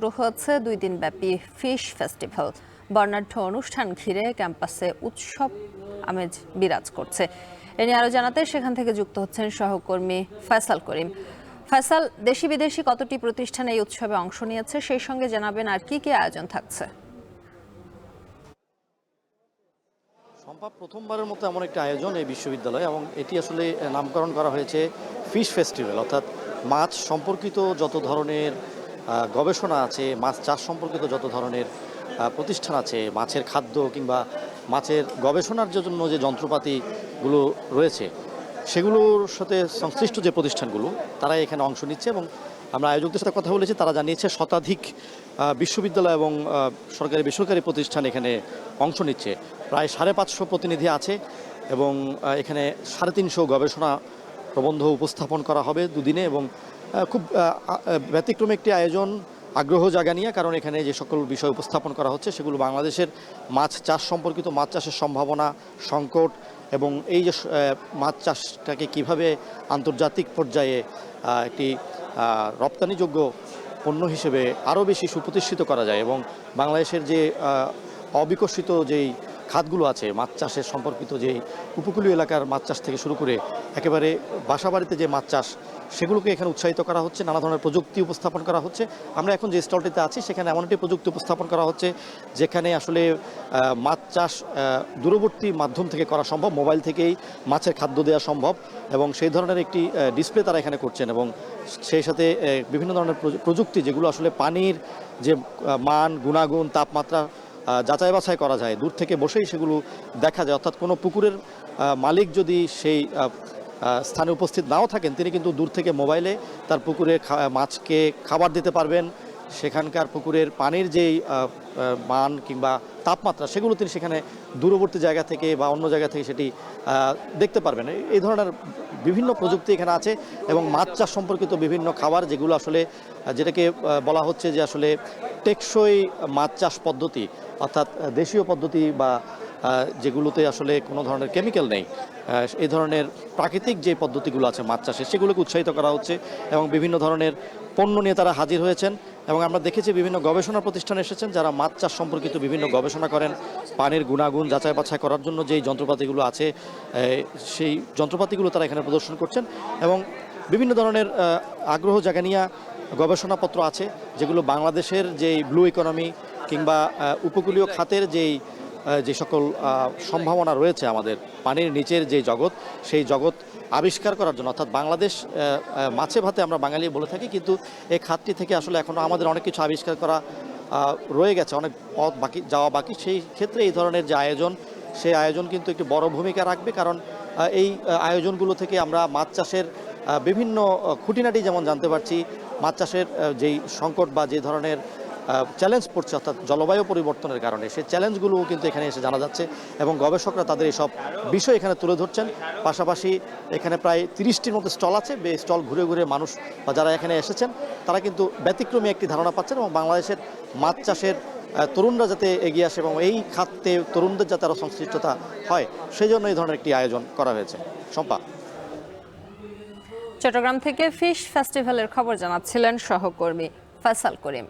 শুরু হচ্ছে 2 দিন ব্যাপী ফিশ ফেস্টিভ্যাল। বর্ণাঢ্য অনুষ্ঠান ঘিরে ক্যাম্পাসে উৎসব আমেজ বিরাজ করছে। এ নিয়ে আরো জানাতে সেখান থেকে যুক্ত হচ্ছেন সহকর্মী ফয়সাল করিম। ফয়সাল, দেশি বিদেশি কতটি প্রতিষ্ঠান এই উৎসবে অংশ নিয়েছে, সেই সঙ্গে জানাবেন আর কি কি আয়োজন থাকছে। সম্ভব প্রথমবারের মতো এমন একটা আয়োজন এই বিশ্ববিদ্যালয়ে, এবং এটি আসলে নামকরণ করা হয়েছে ফিশ ফেস্টিভ্যাল, অর্থাৎ মাছ সম্পর্কিত যত ধরনের গবেষণা আছে, মাছ চাষ সম্পর্কিত যত ধরনের প্রতিষ্ঠান আছে, মাছের খাদ্য কিংবা মাছের গবেষণার জন্য যে যন্ত্রপাতিগুলো রয়েছে সেগুলোর সাথে সংশ্লিষ্ট যে প্রতিষ্ঠানগুলো তারা এখানে অংশ নিচ্ছে। এবং আমরা আয়োজকদের সাথে কথা বলেছি, তারা জানিয়েছে শতাধিক বিশ্ববিদ্যালয় এবং সরকারি বেসরকারি প্রতিষ্ঠান এখানে অংশ নিচ্ছে। প্রায় 550 প্রতিনিধি আছে এবং এখানে 350 গবেষণা প্রবন্ধ উপস্থাপন করা হবে দুদিনে। এবং খুব ব্যতিক্রমী একটি আয়োজন, আগ্রহ জাগা নিয়ে, কারণ এখানে যে সকল বিষয় উপস্থাপন করা হচ্ছে সেগুলো বাংলাদেশের মাছ চাষ সম্পর্কিত, মাছ চাষের সম্ভাবনা, সংকট এবং এই যে মাছ চাষটাকে কিভাবে আন্তর্জাতিক পর্যায়ে একটি রপ্তানিযোগ্য পণ্য হিসেবে আরও বেশি সুপ্রতিষ্ঠিত করা যায়, এবং বাংলাদেশের যে অবিকশিত যেই খাতগুলো আছে মাছ চাষের সম্পর্কিত, যেই উপকূলীয় এলাকার মাছ চাষ থেকে শুরু করে একেবারে বাসাবাড়িতে যে মাছ চাষ, সেগুলোকে এখানে উৎসাহিত করা হচ্ছে। নানা ধরনের প্রযুক্তি উপস্থাপন করা হচ্ছে। আমরা এখন যে স্টলটিতে আছি সেখানে এমন একটি প্রযুক্তি উপস্থাপন করা হচ্ছে যেখানে আসলে মাছ চাষ দূরবর্তী মাধ্যম থেকে করা সম্ভব, মোবাইল থেকেই মাছের খাদ্য দেওয়া সম্ভব, এবং সেই ধরনের একটি ডিসপ্লে তারা এখানে করছেন। এবং সেই সাথে বিভিন্ন ধরনের প্রযুক্তি যেগুলো আসলে পানির যে মান, গুণাগুণ, তাপমাত্রা যাচাই বাছাই করা যায়, দূর থেকে বসেই সেগুলো দেখা যায়। অর্থাৎ কোনো পুকুরের মালিক যদি সেই স্থানে উপস্থিত নাও থাকেন, তিনি কিন্তু দূর থেকে মোবাইলে তার পুকুরে মাছকে খাবার দিতে পারবেন। সেখানকার পুকুরের পানির যেই মান কিংবা তাপমাত্রা, সেগুলো তিনি সেখানে দূরবর্তী জায়গা থেকে বা অন্য জায়গা থেকে সেটি দেখতে পারবেন। এই ধরনের বিভিন্ন প্রযুক্তি এখানে আছে, এবং মাছ চাষ সম্পর্কিত বিভিন্ন খাবার, যেগুলো আসলে যেটাকে বলা হচ্ছে যে আসলে টেকসই মাছ চাষ পদ্ধতি, অর্থাৎ দেশীয় পদ্ধতি বা যেগুলোতে আসলে কোনো ধরনের কেমিক্যাল নেই, এই ধরনের প্রাকৃতিক যে পদ্ধতিগুলো আছে মাছ চাষে, সেগুলোকে উৎসাহিত করা হচ্ছে। এবং বিভিন্ন ধরনের পণ্য নিয়ে তারা হাজির হয়েছেন। এবং আমরা দেখেছি বিভিন্ন গবেষণা প্রতিষ্ঠান এসেছেন যারা মাছ চাষ সম্পর্কিত বিভিন্ন গবেষণা করেন। পানির গুণাগুণ যাচাই বাছাই করার জন্য যেই যন্ত্রপাতিগুলো আছে সেই যন্ত্রপাতিগুলো তারা এখানে প্রদর্শন করছেন। এবং বিভিন্ন ধরনের আগ্রহ জাগানিয়া গবেষণাপত্র আছে, যেগুলো বাংলাদেশের যেই ব্লু ইকোনমি কিংবা উপকূলীয় খাতের যে সকল সম্ভাবনা রয়েছে, আমাদের পানির নিচের যে জগৎ, সেই জগৎ আবিষ্কার করার জন্য, অর্থাৎ বাংলাদেশ মাছে ভাতে আমরা বাঙালি বলে থাকি, কিন্তু এই খাতটি থেকে আসলে এখনও আমাদের অনেক কিছু আবিষ্কার করা রয়ে গেছে, অনেক পথ যাওয়া বাকি। সেই ক্ষেত্রে এই ধরনের যে আয়োজন, সেই আয়োজন কিন্তু একটি বড় ভূমিকা রাখবে, কারণ এই আয়োজনগুলো থেকে আমরা মাছ চাষের বিভিন্ন খুঁটিনাটি যেমন জানতে পারছি, মাছ চাষের যেই সংকট বা যে ধরনের চ্যালেঞ্জ পড়ছে, অর্থাৎ জলবায়ু পরিবর্তনের কারণে, সেই চ্যালেঞ্জগুলোও কিন্তু এখানে এসে জানা যাচ্ছে, এবং গবেষকরা তাদের এইসব বিষয় এখানে তুলে ধরছেন। পাশাপাশি এখানে প্রায় 30টির মতো স্টল আছে। এই স্টল ঘুরে ঘুরে মানুষ বা যারা এখানে এসেছেন তারা কিন্তু ব্যতিক্রমী একটি ধারণা পাচ্ছেন, এবং বাংলাদেশের মাছ চাষের তরুণরা যাতে এগিয়ে আসে এবং এই খাতে তরুণদের যাতে আরও সংশ্লিষ্টতা হয়, সেই জন্য এই ধরনের একটি আয়োজন করা হয়েছে। শম্পা। চট্টগ্রাম থেকে ফিশ ফেস্টিভ্যালের খবর জানাচ্ছিলেন সহকর্মী ফয়সাল করিম।